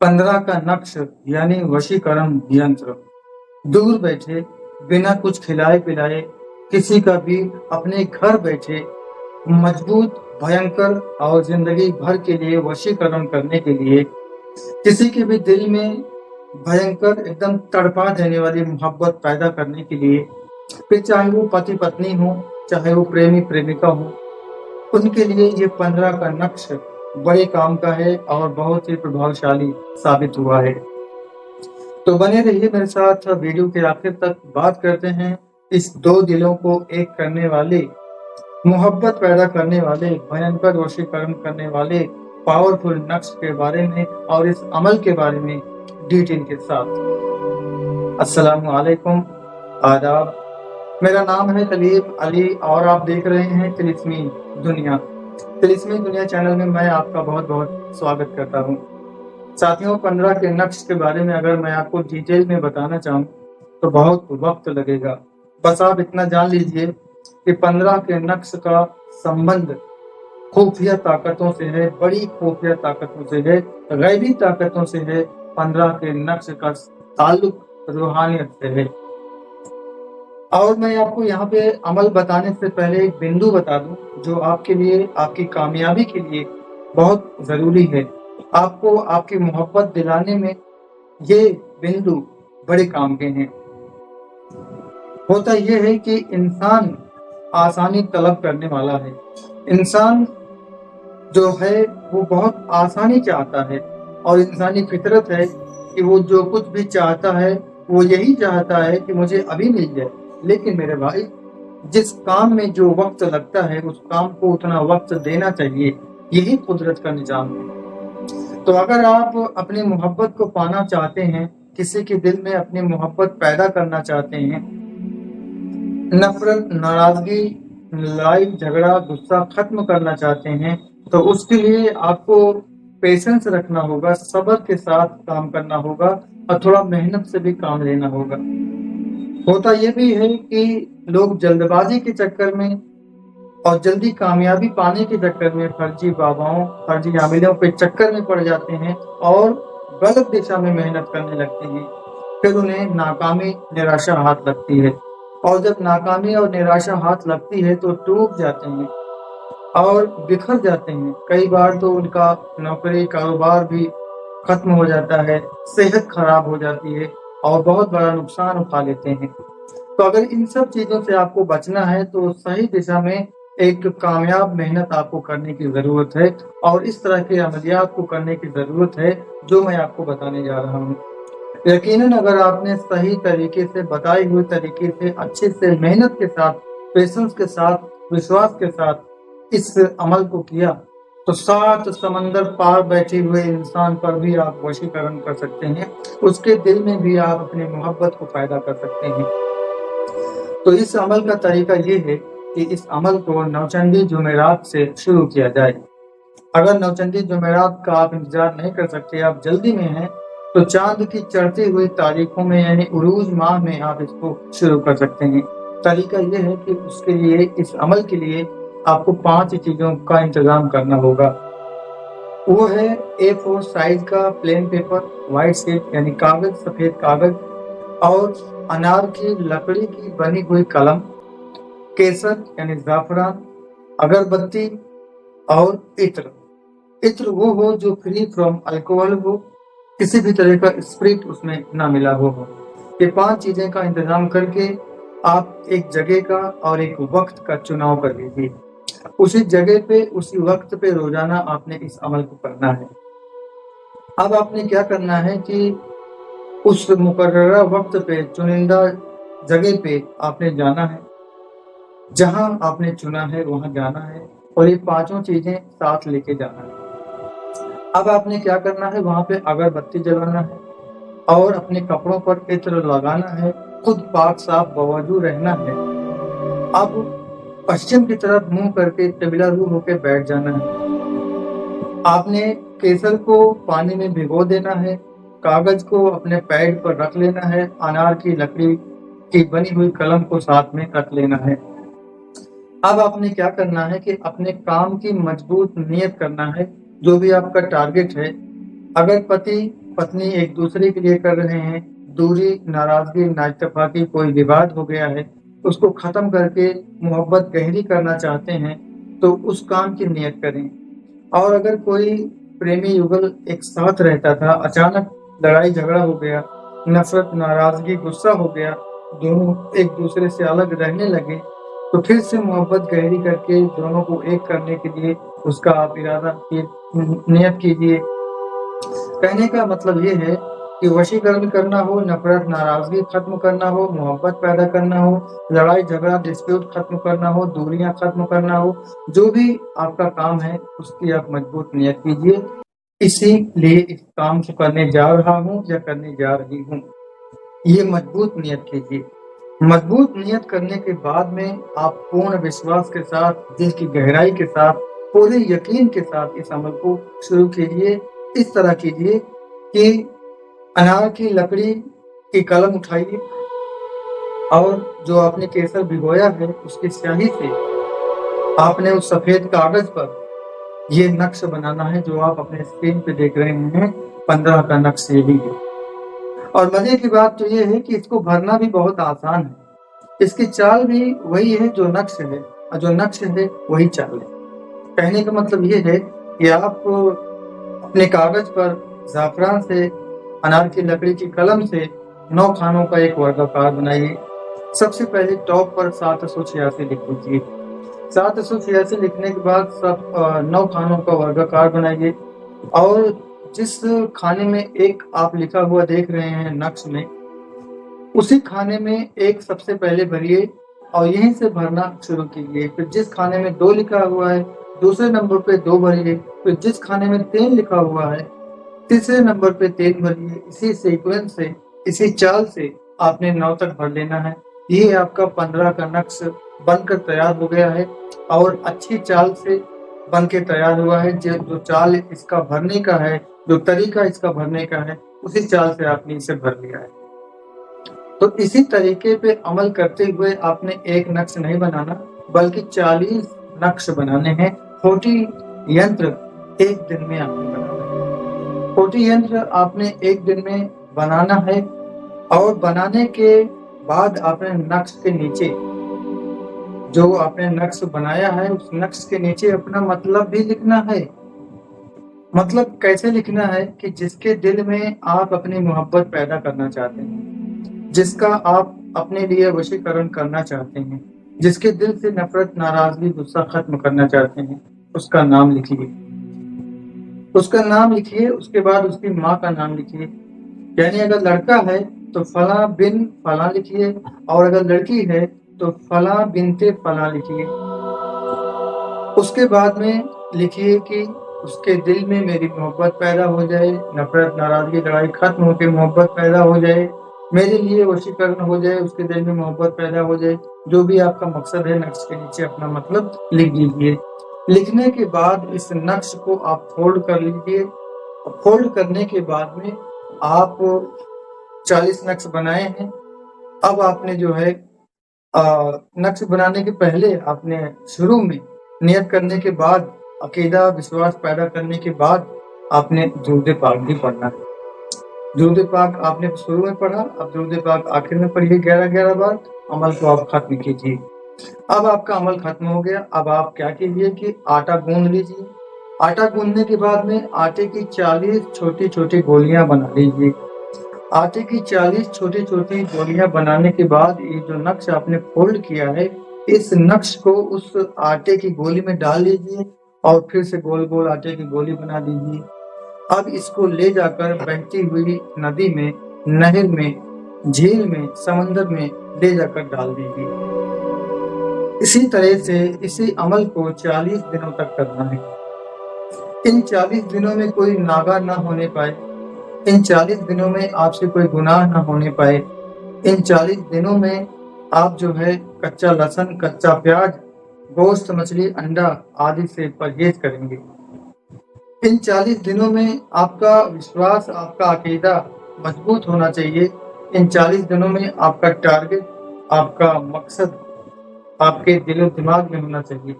15 का नक्श यानी वशीकरण यंत्र। दूर बैठे बिना कुछ खिलाए पिलाए किसी का भी अपने घर बैठे मजबूत, भयंकर और जिंदगी भर के लिए वशीकरण करने के लिए किसी के भी दिल में भयंकर एकदम तड़पा देने वाली मोहब्बत पैदा करने के लिए, फिर चाहे वो पति पत्नी हो, चाहे वो प्रेमी प्रेमिका हो, उनके लिए ये 15 का नक्श बड़े काम का है और बहुत ही प्रभावशाली साबित हुआ है। तो बने रहिए मेरे साथ वीडियो के आखिर तक। बात करते हैं इस दो दिलों को एक करने वाले, मोहब्बत पैदा करने वाले, भयंकर वशीकरण करने वाले पावरफुल नक्श के बारे में और इस अमल के बारे में डिटेल के साथ। अस्सलामु अलैकुम, आदाब। मेरा नाम है तलीब अली और आप देख रहे हैं तिलिस्मी दुनिया। तिलिस्मी दुनिया चैनल में मैं आपका बहुत बहुत स्वागत करता हूँ। साथियों, 15 के नक्श के बारे में अगर मैं आपको डिटेल में बताना चाहूँ तो बहुत वक्त लगेगा। बस आप इतना जान लीजिए कि 15 के नक्श का संबंध खुफिया ताकतों से है, बड़ी खुफिया ताकतों से है, गैबी ताकतों से है। 15 के नक्श का ताल्लुक रूहानियत से है। और मैं आपको यहाँ पे अमल बताने से पहले एक बिंदु बता दूं जो आपके लिए, आपकी कामयाबी के लिए बहुत जरूरी है। आपको आपकी मोहब्बत दिलाने में ये बिंदु बड़े काम के हैं। होता यह है कि इंसान आसानी तलब करने वाला है। इंसान जो है वो बहुत आसानी चाहता है और इंसानी फितरत है कि वो जो कुछ भी चाहता है वो यही चाहता है कि मुझे अभी मिल जाए। लेकिन मेरे भाई, जिस काम में जो वक्त लगता है उस काम को उतना वक्त देना चाहिए। यही कुदरत का निजाम है। तो अगर आप अपनी मोहब्बत को पाना चाहते हैं, किसी के दिल में अपनी मोहब्बत पैदा करना चाहते हैं, नफरत, नाराजगी, लड़ाई झगड़ा, गुस्सा खत्म करना चाहते हैं, तो उसके लिए आपको पेशेंस रखना होगा, सब्र के साथ काम करना होगा और थोड़ा मेहनत से भी काम लेना होगा। होता यह भी है कि लोग जल्दबाजी के चक्कर में और जल्दी कामयाबी पाने के चक्कर में फर्जी बाबाओं, फर्जी आमिलों के चक्कर में पड़ जाते हैं और गलत दिशा में मेहनत करने लगते हैं। फिर उन्हें नाकामी, निराशा हाथ लगती है और जब नाकामी और निराशा हाथ लगती है तो टूट जाते हैं और बिखर जाते हैं। कई बार तो उनका नौकरी, कारोबार भी खत्म हो जाता है, सेहत खराब हो जाती है और बहुत बड़ा नुकसान उठा लेते हैं। तो अगर इन सब चीजों से आपको बचना है तो सही दिशा में एक कामयाब मेहनत आपको करने की जरूरत है और इस तरह के अमलियात को करने की जरूरत है जो मैं आपको बताने जा रहा हूँ। यकीनन अगर आपने सही तरीके से, बताए हुए तरीके से, अच्छे से, मेहनत के साथ, पेशेंस के साथ, विश्वास के साथ इस अमल को किया तो 7 समंदर पार बैठे हुए इंसान पर भी आप वशीकरण कर सकते हैं। उसके दिल में भी आप अपनी मोहब्बत को पैदा कर सकते हैं। तो इस अमल का तरीका ये है कि इस अमल को नौचंदी जुमेरात से शुरू किया जाए। अगर नौचंदी जुमेरात का आप इंतजार नहीं कर सकते, आप जल्दी में हैं, तो चांद की चढ़ती हुई तारीखों में यानी उरूज माह में आप इसको शुरू कर सकते हैं। तरीका यह है कि उसके लिए, इस अमल के लिए आपको 5 चीजों का इंतजाम करना होगा। वो है A4 साइज का प्लेन पेपर, व्हाइट शीट यानी कागज, सफेद कागज, और अनार की लकड़ी की बनी हुई कलम, केसर यानी जाफरान, अगरबत्ती और इत्र। इत्र वो हो जो फ्री फ्रॉम अल्कोहल हो, किसी भी तरह का स्प्रिट उसमें ना मिला हो। ये 5 चीजें का इंतजाम करके आप एक जगह का और एक वक्त का चुनाव कर लीजिए। उसी जगह पे, उसी वक्त पे रोजाना आपने इस अमल को करना है। अब आपने क्या करना है कि उस मुकर्ररा वक्त पे, चुनिंदा जगह पे आपने जाना है, जहां आपने चुना है वहां जाना है और ये 5 चीजें साथ लेके जाना है। अब आपने क्या करना है, वहां पे अगरबत्ती जलाना है और अपने कपड़ों पर इत्र लगाना है, खुद पाक साफ बवजू रहना है। अब पश्चिम की तरफ मुंह करके क़िबला रू होकर बैठ जाना है। आपने केसर को पानी में भिगो देना है, कागज को अपने पैड पर रख लेना है, अनार की लकड़ी की बनी हुई कलम को साथ में रख लेना है। अब आपने क्या करना है कि अपने काम की मजबूत नियत करना है, जो भी आपका टारगेट है। अगर पति पत्नी एक दूसरे के लिए कर रहे हैं, दूरी, नाराजगी, नाइतफाकी, कोई विवाद हो गया है, उसको खत्म करके मोहब्बत गहरी करना चाहते हैं, तो उस काम की नियत करें। और अगर कोई प्रेमी युगल एक साथ रहता था, अचानक लड़ाई झगड़ा हो गया, नफरत, नाराजगी, गुस्सा हो गया, दोनों एक दूसरे से अलग रहने लगे, तो फिर से मोहब्बत गहरी करके दोनों को एक करने के लिए उसका आप इरादा नियत कीजिए। कहने का मतलब ये है कि वशीकरण करना हो, नफरत, नाराजगी खत्म करना हो, मोहब्बत पैदा करना हो, लड़ाई झगड़ा, डिस्प्यूट खत्म करना हो, दूरियां खत्म करना हो, जो भी आपका काम है उसकी आप मजबूत नियत कीजिए। इसीलिए इस काम को करने जा रहा हूँ या करने जा रही हूँ, ये मजबूत नियत कीजिए। मजबूत नियत करने के बाद में आप पूर्ण विश्वास के साथ, दिल की गहराई के साथ, पूरे यकीन के साथ इस अमल को शुरू कीजिए। इस तरह कीजिए कि अनार की लकड़ी की कलम उठाइए और जो आपने केसर भिगोया है उसकी स्याही से आपने उस सफेद कागज पर ये नक्श बनाना है जो आप अपने स्क्रीन पे देख रहे हैं। 15 का नक्श यही है। और मजे की बात तो ये है कि इसको भरना भी बहुत आसान है। इसकी चाल भी वही है जो नक्श है, और जो नक्श है वही चाल है। कहने का मतलब ये है कि आप अपने कागज पर ज़ाफ़रान से, अनार की लकड़ी की कलम से 9 खानों का एक वर्गाकार बनाइए। सबसे पहले टॉप पर 786 लिख दीजिए। 786 लिखने के बाद सब 9 खानों का वर्गाकार बनाइए, और जिस खाने में एक आप लिखा हुआ देख रहे हैं नक्श में, उसी खाने में एक सबसे पहले भरिए और यहीं से भरना शुरू कीजिए। फिर जिस खाने में 2 लिखा हुआ है दूसरे नंबर पे 2 भरिए। फिर जिस खाने में 3 लिखा हुआ है तीसरे नंबर पे 3 भरिए। इसी सीक्वेंस से, इसी चाल से आपने 9 तक भर लेना है। ये आपका 15 का नक्श बनकर तैयार हो गया है और अच्छी चाल से बन के तैयार हुआ है। जो चाल इसका भरने का है, जो तरीका इसका भरने का है, उसी चाल से आपने इसे भर लिया है। तो इसी तरीके पे अमल करते हुए आपने एक नक्श नहीं बनाना, बल्कि 40 नक्श बनाने हैं। 40 यंत्र एक दिन में आपने बनाना है। 40 यंत्र आपने एक दिन में बनाना है, और बनाने के बाद आपने नक्श के नीचे, जो आपने नक्श बनाया है उस नक्श के नीचे अपना मतलब भी लिखना है। मतलब कैसे लिखना है कि जिसके दिल में आप अपनी मोहब्बत पैदा करना चाहते हैं, जिसका आप अपने लिए वशीकरण करना चाहते हैं, जिसके दिल से नफरत, नाराजगी, गुस्सा खत्म करना चाहते हैं, उसका नाम लिखिए। उसका नाम लिखिए, उसके बाद उसकी माँ का नाम लिखिए। यानी अगर लड़का है तो फला बिन फला लिखिए, और अगर लड़की है तो फला बिनते फला लिखिए। उसके बाद में लिखिए कि उसके दिल में मेरी मोहब्बत पैदा हो जाए, नफरत, नाराजगी, लड़ाई खत्म होकर मोहब्बत पैदा हो जाए, मेरे लिए वशीकरण हो जाए, उसके दिल में मोहब्बत पैदा हो जाए। जो भी आपका मकसद है नक्श के नीचे अपना मतलब लिख दीजिए। लिखने के बाद इस नक्श को आप फोल्ड कर लीजिए। फोल्ड करने के बाद में आप 40 नक्श बनाए हैं। अब आपने जो है नक्श बनाने के पहले आपने शुरू में नियत करने के बाद, अकीदा विश्वास पैदा करने के बाद आपने दुरूद पाक भी पढ़ना है। दुरूद पाक आपने शुरू में पढ़ा, अब दुरूद पाक आखिर में पढ़िए 11-11 बार। अमल को आप खत्म कीजिए। अब आपका अमल खत्म हो गया। अब आप क्या कीजिए कि आटा गूंद लीजिए। आटा गूंदने के बाद में आटे की 40 छोटी छोटी गोलियां बना लीजिए। आटे की 40 छोटी छोटी गोलियां बनाने के बाद ये जो नक्श आपने फोल्ड किया है, इस नक्श को उस आटे की गोली में डाल लीजिए और फिर से गोल गोल आटे की गोली बना दीजिए। अब इसको ले जाकर बहती हुई नदी में, नहर में, झील में, समंदर में ले जाकर डाल दीजिए। इसी तरह से इसी अमल को 40 दिनों तक करना है। इन 40 दिनों में कोई नागा ना होने पाए, इन 40 दिनों में आपसे कोई गुनाह ना होने पाए। इन 40 दिनों में आप जो है कच्चा लहसुन, कच्चा प्याज, गोश्त, मछली, अंडा आदि से परहेज करेंगे। इन 40 दिनों में आपका विश्वास, आपका अकीदा मजबूत होना चाहिए। इन 40 दिनों में आपका टारगेट, आपका मकसद आपके दिलो दिमाग में होना चाहिए।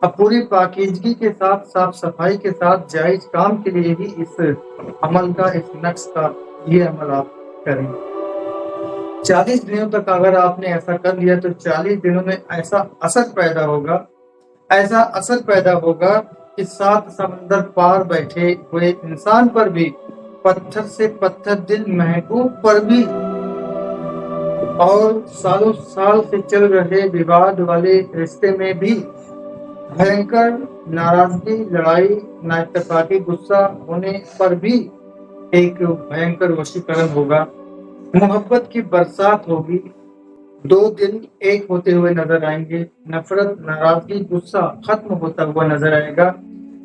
اب پوری پاکیزگی کے ساتھ، صاف صفائی کے ساتھ، جائز کام کے لیے ہی اس عمل کا، اس نقص کا یہ عمل آپ کریں۔ 40 دنوں تک اگر آپ نے ایسا کر لیا تو 40 دنوں میں ایسا اثر پیدا ہوگا، ایسا اثر پیدا ہوگا کہ 7 سمندر پار بیٹھے ہوئے انسان پر بھی، پتھر سے پتھر دل محبوب پر بھی، اور سالوں سال سے چل رہے وواد والے رشتے میں بھی بھینکر ناراضگی، لڑائی، نااتفاقی، غصہ ہونے پر بھی ایک بھینکر وشیکرن ہوگا، محبت کی برسات ہوگی، 2 دل ایک ہوتے ہوئے نظر آئیں گے، نفرت، ناراضگی، غصہ ختم ہوتا ہوا نظر آئے گا،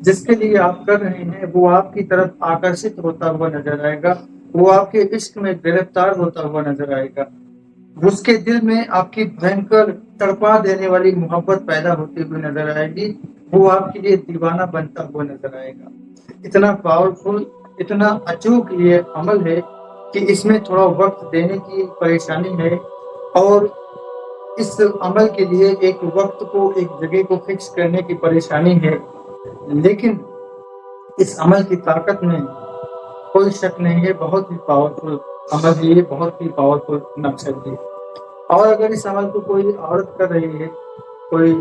جس کے لیے آپ کر رہے ہیں وہ آپ کی طرف آکرشت ہوتا ہوا نظر آئے گا، وہ آپ کے عشق میں گرفتار ہوتا ہوا نظر آئے گا، اس کے دل میں آپ کی بھینکر تڑپا دینے والی محبت پیدا ہوتی ہوئی نظر آئے گی، وہ آپ کے لیے دیوانہ بنتا ہوا نظر آئے گا۔ اتنا پاورفل، اتنا اچوک یہ عمل ہے کہ اس میں تھوڑا وقت دینے کی پریشانی ہے، اور اس عمل کے لیے ایک وقت کو، ایک جگہ کو فکس کرنے کی پریشانی ہے، لیکن اس عمل کی طاقت میں کوئی شک نہیں ہے، بہت ہی پاورفل عمل ہے یہ، بہت ہی پاورفل نقش ہے یہ۔ اور اگر اس عمل کو کوئی عورت کر رہی ہے، کوئی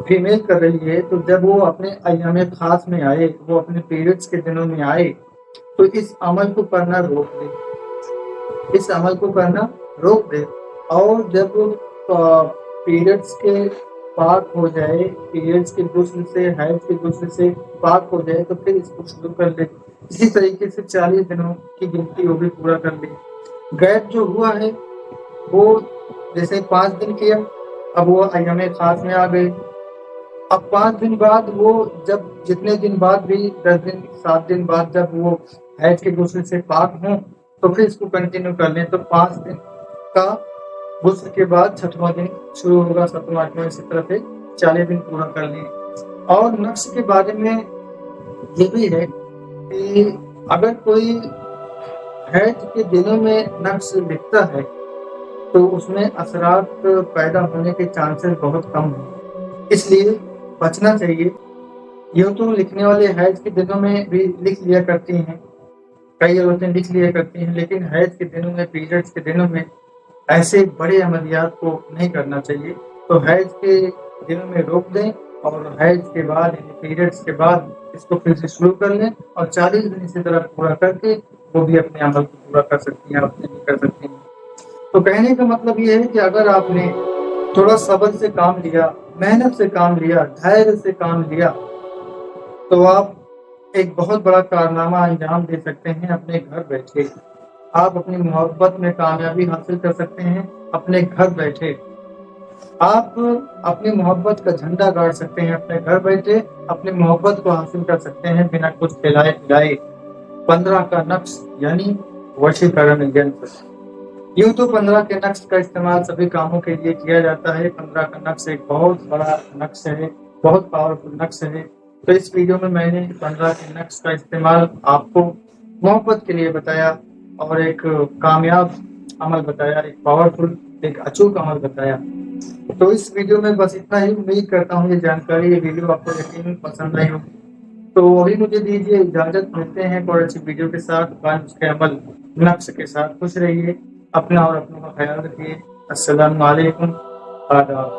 فیمیل کر رہی ہے، تو جب وہ اپنے ایام خاص میں آئے، وہ اپنے پیریڈز کے دنوں میں آئے، تو اس عمل کو کرنا روک دے، اس عمل کو کرنا روک دے، اور جب پیریڈز کے پاک ہو جائے، پیریڈز کے غسل سے، حیض کے غسل سے پاک ہو جائے، تو پھر اس کو شروع کر لے۔ اسی طریقے سے 40 دنوں کی گنتی وہ بھی پورا کر لے۔ گیپ جو ہوا ہے وہ جیسے 5 دن کیا، اب وہ ایام خاص میں آ گئے، اب 5 دن بعد وہ جب جتنے دن بعد بھی 10 دن 7 دن بعد جب وہ حیض کے غسل سے پاک ہوں تو پھر اس کو کنٹینیو کر لیں، تو 5 دن کا غسل کے بعد 6واں دن شروع ہوگا، 7واں 8واں اسی طرح سے 40 دن پورا کر لیں۔ اور نقص کے بارے میں یہ بھی ہے کہ اگر کوئی حیض کے دنوں میں نقص لکھتا ہے تو اس میں اثرات پیدا ہونے کے چانسز بہت کم ہیں، اس لیے بچنا چاہیے۔ یہ تو لکھنے والے حیض کے دنوں میں بھی لکھ لیا کرتی ہیں، کئی عورتیں لکھ لیا کرتی ہیں، لیکن حیض کے دنوں میں، پیریڈز کے دنوں میں ایسے بڑے عملیات کو نہیں کرنا چاہیے، تو حیض کے دنوں میں روک دیں، اور حیض کے بعد یعنی پیریڈز کے بعد اس کو پھر سے شروع کر لیں، اور 40 دن اسی طرح پورا کر کے وہ بھی اپنے عمل کو پورا کر سکتی ہیں، اپنے بھی کر سکتی ہیں۔ تو کہنے کا مطلب یہ ہے کہ اگر آپ نے تھوڑا صبر سے کام لیا، محنت سے کام لیا، دھیرے سے کام لیا، تو آپ ایک بہت بڑا کارنامہ انجام دے سکتے ہیں اپنے گھر بیٹھے۔ آپ اپنی محبت میں کامیابی حاصل کر سکتے ہیں اپنے گھر بیٹھے۔ آپ اپنی محبت کا جھنڈا گاڑ سکتے ہیں اپنے گھر بیٹھے، اپنی محبت کو حاصل کر سکتے ہیں بنا کچھ کھلائے پلائے۔ 15 کا نقص یعنی وشیکرن ینتر۔ یوں تو 15 کے نقص کا استعمال سبھی کاموں کے لیے کیا جاتا ہے۔ 15 کا نقص ایک بہت بڑا نقص ہے، بہت پاورفل نقص ہے۔ تو اس ویڈیو میں میں نے 15 کے نقص کا استعمال آپ کو محبت کے لیے بتایا، اور ایک کامیاب عمل بتایا، ایک پاورفل، ایک اچوک عمل بتایا۔ تو اس ویڈیو میں بس اتنا ہی، امید کرتا ہوں یہ جانکاری، یہ ویڈیو آپ کو یقیناً پسند آئی ہوگی۔ تو ابھی مجھے دیجیے اجازت، ملتے ہیں اور اچھی ویڈیو کے ساتھ، اس کے عمل نقص کے ساتھ۔ خوش رہیے، اپنا اور اپنوں کا خیال رکھیے۔ السلام علیکم، آداب۔